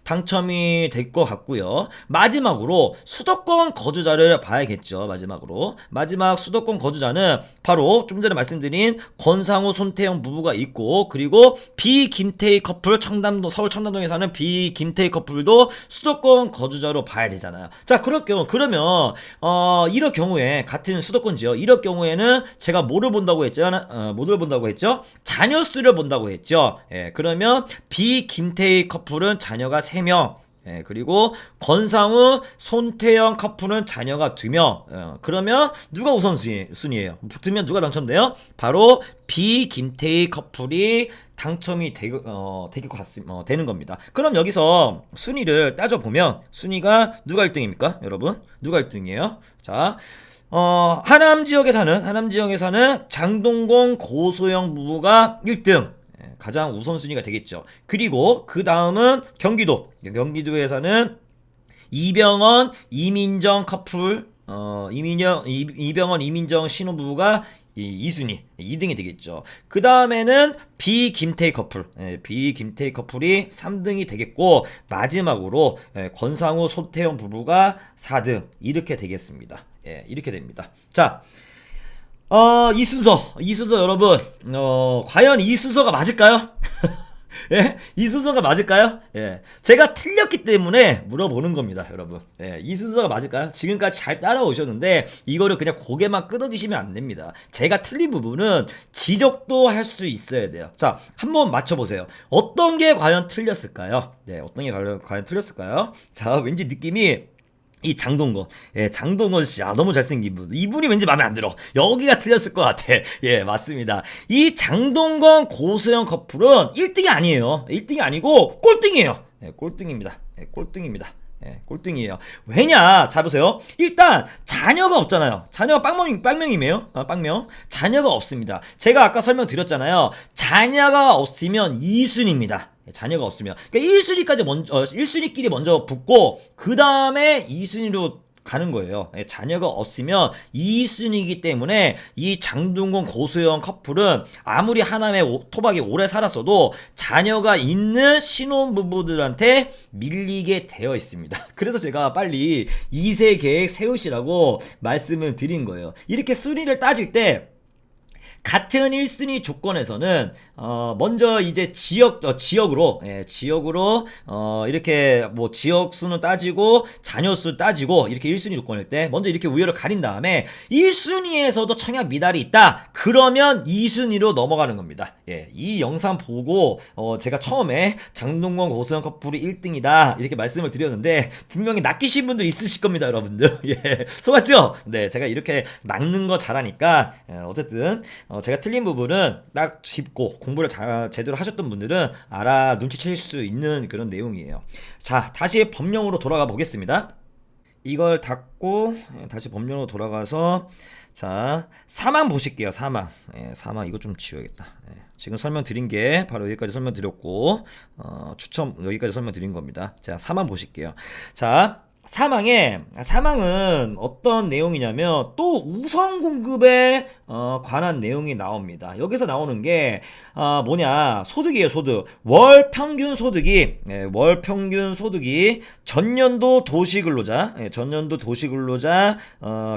당첨이 될 것 같고요. 마지막으로 수도권 거주자를 봐야겠죠. 마지막 수도권 거주자는 바로 좀 전에 말씀드린 권상우 손태영 부부가 있고, 그리고 비김태희 커플, 서울 청담동에 사는 비김태희 커플도 수도권 거주자로 봐야 되잖아요. 자, 그러면 이럴 경우에 같은 수도권지요. 이럴 경우에는 제가 뭐를 본다고 했죠? 자녀 수를 본다고 했죠. 예, 그러면 비김태희 커플은 자녀가 3명. 예, 그리고 권상우 손태영 커플은 자녀가 2명. 그러면 누가 우선순위예요? 붙으면 누가 당첨돼요? 바로 비김태희 커플이 당첨이 되는 겁니다. 그럼 여기서 순위를 따져보면 순위가 누가 1등입니까? 여러분, 누가 1등이에요? 자, 하남 지역에 사는 장동건 고소영 부부가 1등. 가장 우선순위가 되겠죠. 그리고 그 다음은 경기도에 사는 이병헌 이민정 커플, 이병헌 이민정 신혼부부가 2등이 되겠죠. 그 다음에는 비김태희 커플이 3등이 되겠고, 마지막으로 권상우 손태영 부부가 4등, 이렇게 되겠습니다. 예, 이렇게 됩니다. 자, 이 순서 여러분, 과연 이 순서가 맞을까요? 예? 이 순서가 맞을까요? 예. 제가 틀렸기 때문에 물어보는 겁니다, 여러분. 예. 이 순서가 맞을까요? 지금까지 잘 따라오셨는데, 이거를 그냥 고개만 끄덕이시면 안 됩니다. 제가 틀린 부분은 지적도 할 수 있어야 돼요. 자, 한번 맞춰보세요. 어떤 게 과연 틀렸을까요? 네, 어떤 게 과연 틀렸을까요? 자, 왠지 느낌이 이 장동건 씨, 너무 잘생긴 분. 이분이 왠지 마음에 안 들어. 여기가 틀렸을 것 같아. 예, 맞습니다. 이 장동건 고소영 커플은 1등이 아니에요. 1등이 아니고 꼴등이에요. 예, 꼴등입니다. 예, 꼴등입니다. 예, 꼴등이에요. 왜냐? 자, 보세요. 일단, 자녀가 없잖아요. 자녀가 빵명이에요. 빵명. 자녀가 없습니다. 제가 아까 설명드렸잖아요. 자녀가 없으면 2순위입니다. 자녀가 없으면. 그러니까 1순위끼리 먼저 붙고, 그 다음에 2순위로 가는 거예요. 자녀가 없으면 2순위이기 때문에 이 장동건 고소영 커플은 아무리 하남에 토박이 오래 살았어도 자녀가 있는 신혼부부들한테 밀리게 되어 있습니다. 그래서 제가 빨리 2세 계획 세우시라고 말씀을 드린 거예요. 이렇게 순위를 따질 때 같은 1순위 조건에서는 먼저 이제 지역으로 이렇게 뭐 지역 수는 따지고 자녀 수 따지고 이렇게 1순위 조건일 때 먼저 이렇게 우열을 가린 다음에 1순위에서도 청약 미달이 있다. 그러면 2순위로 넘어가는 겁니다. 예, 이 영상 보고 제가 처음에 장동건 고소영 커플이 1등이다 이렇게 말씀을 드렸는데 분명히 낚이신 분들 있으실 겁니다, 여러분들. 예, 속았죠? 네, 제가 이렇게 낚는 거 잘하니까 어쨌든 제가 틀린 부분은 딱 짚고 공부를 제대로 하셨던 분들은 눈치채실 수 있는 그런 내용이에요. 자, 다시 법령으로 돌아가 보겠습니다. 이걸 닫고 다시 법령으로 돌아가서 자, 사망 보실게요. 사망. 사망 이거 좀 지워야겠다. 지금 설명드린 게 바로 여기까지 설명드렸고 추첨 여기까지 설명드린 겁니다. 자, 사망 보실게요. 자, 사망은 어떤 내용이냐면 또 우선 공급에 관한 내용이 나옵니다. 여기서 나오는 게 뭐냐, 소득이에요. 소득. 월 평균 소득이 전년도 도시근로자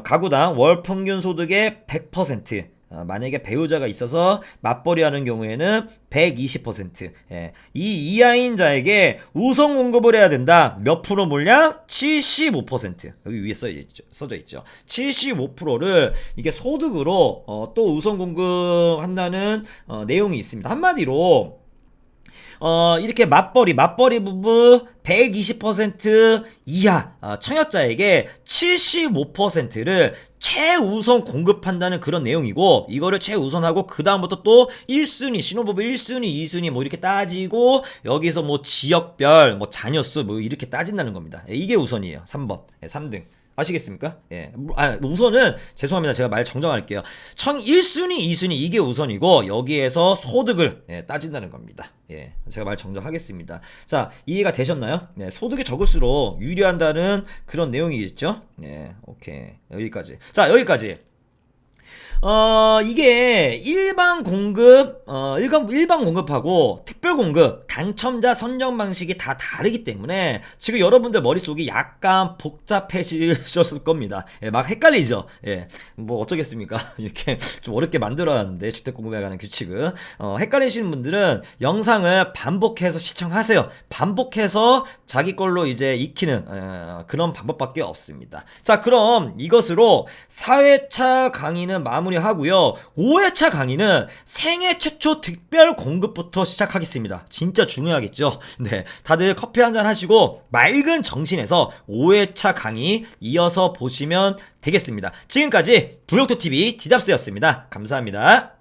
가구당 월 평균 소득의 100%, 만약에 배우자가 있어서 맞벌이 하는 경우에는 120%. 이 이하인 자에게 우선 공급을 해야 된다. 몇 프로 물량? 75%. 여기 위에 써져 있죠. 75%를 이게 소득으로 또 우선 공급한다는 내용이 있습니다. 한마디로 이렇게 맞벌이 부부 120% 이하 청약자에게 75%를 최우선 공급한다는 그런 내용이고, 이거를 최우선하고 그 다음부터 또 1순위 신혼부부 1순위 2순위 뭐 이렇게 따지고 여기서 뭐 지역별 뭐 자녀수 뭐 이렇게 따진다는 겁니다. 이게 우선이에요. 3번 3등 아시겠습니까? 우선은 죄송합니다. 제가 말 정정할게요. 1순위 2순위 이게 우선이고 여기에서 소득을 따진다는 겁니다. 제가 말 정정하겠습니다. 자, 이해가 되셨나요? 소득이 적을수록 유리한다는 그런 내용이겠죠? 오케이. 여기까지. 자, 여기까지. 이게 일반 공급하고 특별 공급, 당첨자 선정 방식이 다 다르기 때문에 지금 여러분들 머릿속이 약간 복잡해지셨을 겁니다. 막 헷갈리죠? 뭐 어쩌겠습니까? 이렇게 좀 어렵게 만들어놨는데, 주택공급에 관한 규칙은. 헷갈리시는 분들은 영상을 반복해서 시청하세요. 반복해서 자기 걸로 이제 익히는, 그런 방법밖에 없습니다. 자, 그럼 이것으로 4회차 강의는 마무리하고요. 5회차 강의는 생애 최초 특별 공급부터 시작하겠습니다. 진짜 중요하겠죠? 네, 다들 커피 한잔 하시고 맑은 정신에서 5회차 강의 이어서 보시면 되겠습니다. 지금까지 부역토TV 디잡스였습니다. 감사합니다.